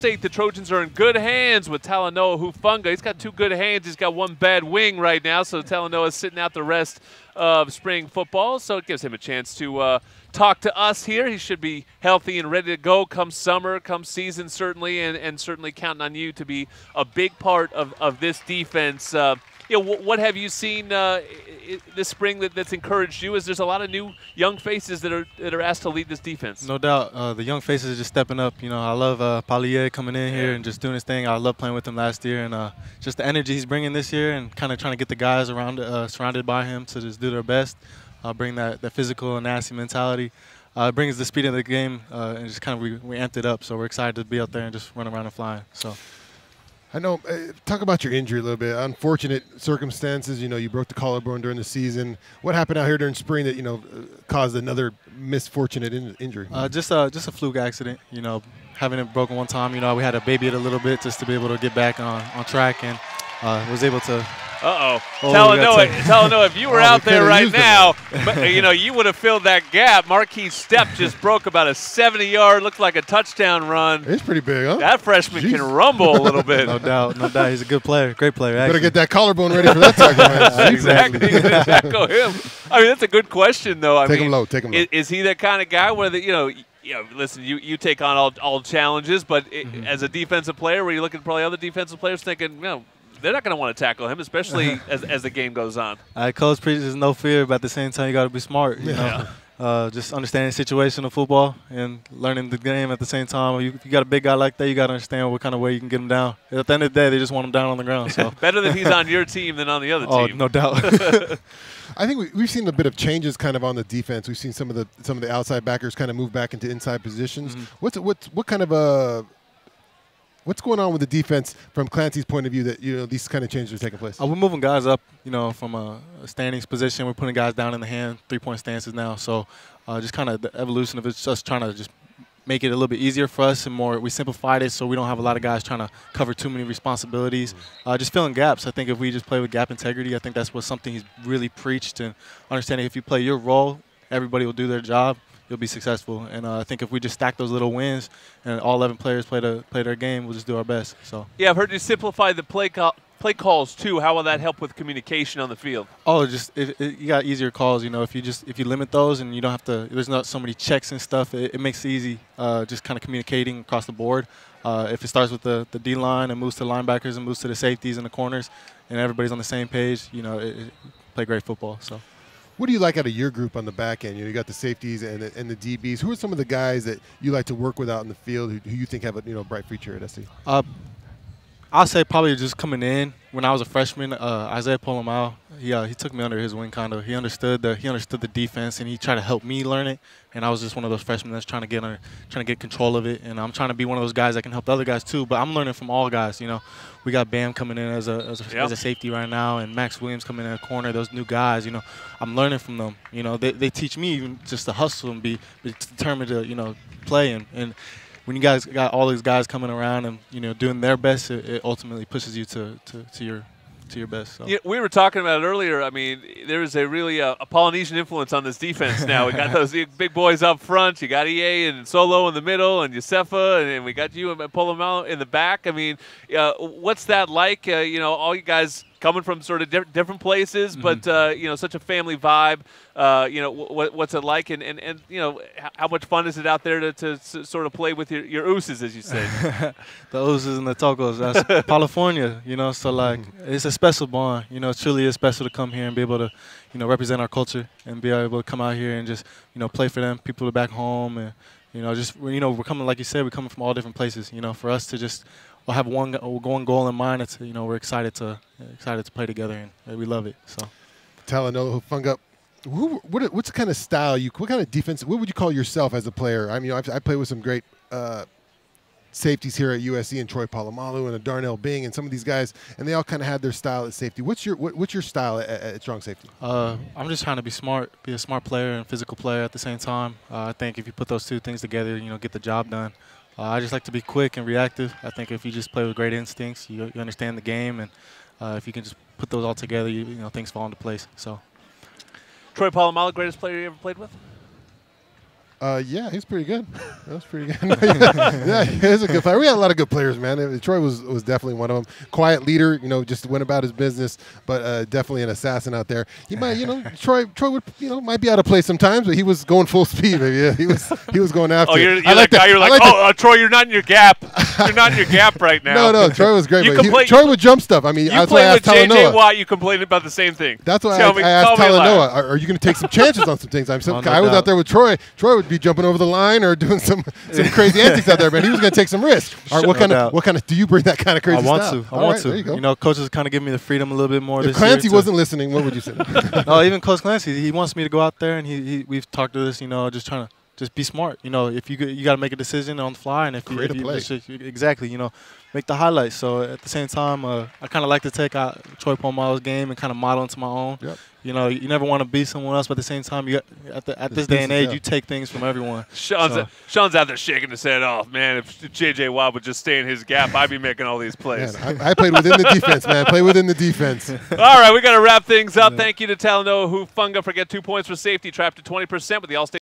State, the Trojans are in good hands with Talanoa Hufanga. He's got 2 good hands. He's got 1 bad wing right now, so Talanoa is sitting out the rest of spring football, so it gives him a chance to talk to us here. He should be healthy and ready to go come summer, come season certainly, and certainly counting on you to be a big part of this defense. What have you seen this spring that's encouraged you? As there's a lot of new young faces that are asked to lead this defense. No doubt, the young faces are just stepping up. I love Polynesian coming in here and just doing his thing. I love playing with him last year, and just the energy he's bringing this year, and kind of trying to get the guys around surrounded by him to just do their best, bring that physical and nasty mentality. Brings the speed of the game, and just kind of we amped it up. So we're excited to be out there and just run around and flying. So. I know. Talk about your injury a little bit. Unfortunate circumstances. You broke the collarbone during the season. What happened out here during spring that caused another misfortunate injury? Just a fluke accident. Having it broken one time. We had to baby it a little bit just to be able to get back on track, and was able to. Talanoa, if you were out there right now, you would have filled that gap. Marquis' step just broke about a 70-yard, looked like a touchdown run. It's pretty big, huh? That freshman can rumble a little bit. No doubt. He's a good player, great player. Better get that collarbone ready for that tackle. Exactly. Tackle him. I mean, that's a good question, though. Take him low. Is he that kind of guy where listen, you take on all challenges, but as a defensive player, where you look at probably other defensive players thinking, they're not going to want to tackle him, especially as the game goes on. Coach preaches no fear, but at the same time, you got to be smart. Just understanding situational football and learning the game at the same time. You got a big guy like that, you got to understand what kind of way you can get him down. At the end of the day, they just want him down on the ground. So better that he's on your team than on the other team. Oh, no doubt. I think we've seen a bit of changes kind of on the defense. We've seen some of the outside backers kind of move back into inside positions. What's going on with the defense from Clancy's point of view that these kind of changes are taking place? We're moving guys up, from a standings position. We're putting guys down in the hand, 3-point stances now. So just kind of the evolution of it's just trying to just make it a little bit easier for us and more. We simplified it so we don't have a lot of guys trying to cover too many responsibilities. Just filling gaps. I think if we just play with gap integrity, I think that's something he's really preached, and understanding if you play your role, everybody will do their job. You'll be successful, and I think if we just stack those little wins and all 11 players play their game, we'll just do our best. So yeah, I've heard you simplify the play calls too. How will that help with communication on the field? Oh, you got easier calls. If you limit those and you don't have to, there's not so many checks and stuff. It makes it easy, just kind of communicating across the board. If it starts with the D line and moves to linebackers and moves to the safeties and the corners, and everybody's on the same page, play great football. So. What do you like out of your group on the back end? You got the safeties and the DBs. Who are some of the guys that you like to work with out in the field who you think have a bright future at SC? I'll say probably just coming in when I was a freshman, Isaiah Polynesian, he took me under his wing kind of. He understood the defense, and he tried to help me learn it. And I was just one of those freshmen that's trying to get control of it. And I'm trying to be one of those guys that can help the other guys too. But I'm learning from all guys. We got Bam coming in as a safety right now, and Max Williams coming in a corner. Those new guys, I'm learning from them. They teach me even just to hustle and be determined to play and when you guys got all these guys coming around and doing their best, it ultimately pushes you to your best. So. Yeah, we were talking about it earlier. I mean, there is a really a Polynesian influence on this defense now. We got those big boys up front. You got EA and Solo in the middle, and Yosefa, and we got you and Polynesian in the back. I mean, what's that like? All you guys coming from sort of different places, but such a family vibe. What's it like, and how much fun is it out there to sort of play with your ooses, as you say? The ooses and the tocos. That's California, So like it's a special bond. It truly is special to come here and be able to, represent our culture and be able to come out here and just play for them. People are back home, and we're coming, like you said, we're coming from all different places. For us to just have one goal in mind. It's we're excited to play together, and we love it. So, Talanoa Hufanga, what's the kind of style what kind of defense? What would you call yourself as a player? I mean, I play with some great safeties here at USC, and Troy Polamalu and Darnell Bing and some of these guys, and they all kind of had their style at safety. What's your style at strong safety? I'm just trying to be a smart player and physical player at the same time. I think if you put those two things together, get the job done. I just like to be quick and reactive. I think if you just play with great instincts, you understand the game, and if you can just put those all together, things fall into place. So, Troy Polamalu, greatest player you ever played with? Yeah, he's pretty good. That was pretty good. Yeah, he's a good player. We had a lot of good players, man. Troy was definitely one of them. Quiet leader, just went about his business, but definitely an assassin out there. He might, Troy would, might be out of place sometimes, but he was going full speed. Maybe. Yeah, he was going after. Oh, you're that guy. You're like, Troy, you're not in your gap. You're not in your gap right now. No, Troy was great. Troy would jump stuff. I mean, that's why I asked Talanoa. You played with J.J. Watt. You complained about the same thing. That's why I asked Talanoa, are you going to take some chances on some things? I was out there with Troy. Troy would be jumping over the line or doing some crazy antics out there, man. He was going to take some risks. What kind of? Do you bring that kind of crazy stuff? I want to. There you go. Coaches kind of give me the freedom a little bit more. If Clancy wasn't listening, what would you say? No, even Coach Clancy, he wants me to go out there, and we've talked to this, just trying to just be smart. If you got to make a decision on the fly, and if create a play. Exactly, make the highlights. So at the same time, I kind of like to take out Troy Polamalu's game and kind of model into my own. Yep. You never want to be someone else, but at the same time, at this day and age, you take things from everyone. Sean's out there shaking his head off, man. If J.J. Watt would just stay in his gap, I'd be making all these plays. Man, I played within the defense, man. Play within the defense. All right, we got to wrap things up. Thank you to Talanoa Hufanga for getting 2 points for safety, trapped to 20% with the All-State.